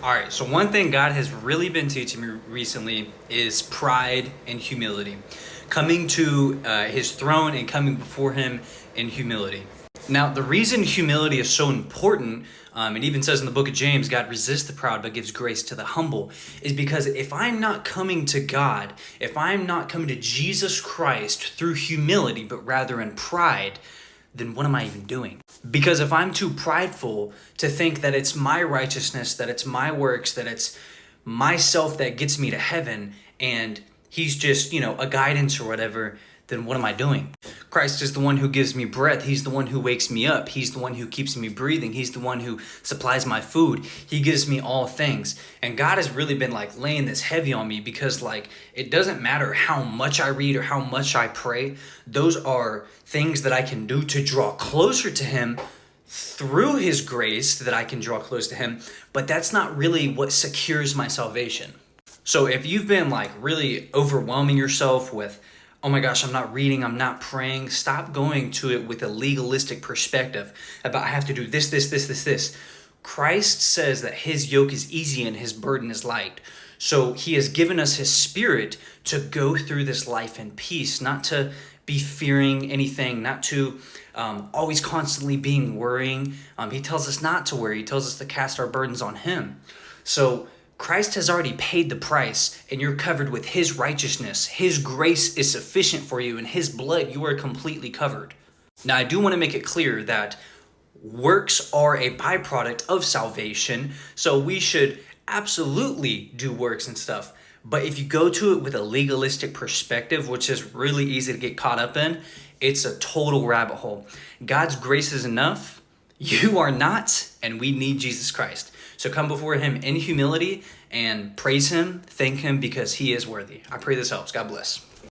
All right, so one thing God has really been teaching me recently is pride and humility. Coming to his throne and coming before him in humility. Now, the reason humility is so important, it even says in the book of James, God resists the proud but gives grace to the humble, is because if I'm not coming to God, if I'm not coming to Jesus Christ through humility, but rather in pride, then what am I even doing? Because if I'm too prideful to think that it's my righteousness, that it's my works, that it's myself that gets me to heaven, and he's just, a guidance or whatever, then what am I doing? Christ is the one who gives me breath. He's the one who wakes me up. He's the one who keeps me breathing. He's the one who supplies my food. He gives me all things. And God has really been laying this heavy on me because it doesn't matter how much I read or how much I pray. Those are things that I can do to draw closer to him through his grace, that I can draw close to him. But that's not really what secures my salvation. So if you've been really overwhelming yourself with, oh my gosh, I'm not reading, I'm not praying, stop going to it with a legalistic perspective about I have to do this. Christ says that his yoke is easy and his burden is light. So he has given us his spirit to go through this life in peace, not to be fearing anything, not to always constantly being worrying. He tells us not to worry. He tells us to cast our burdens on him. So Christ has already paid the price, and you're covered with his righteousness. His grace is sufficient for you. In his blood, you are completely covered. Now, I do want to make it clear that works are a byproduct of salvation, so we should absolutely do works and stuff. But if you go to it with a legalistic perspective, which is really easy to get caught up in, it's a total rabbit hole. God's grace is enough. You are not, and we need Jesus Christ. So come before him in humility and praise him, thank him because he is worthy. I pray this helps. God bless.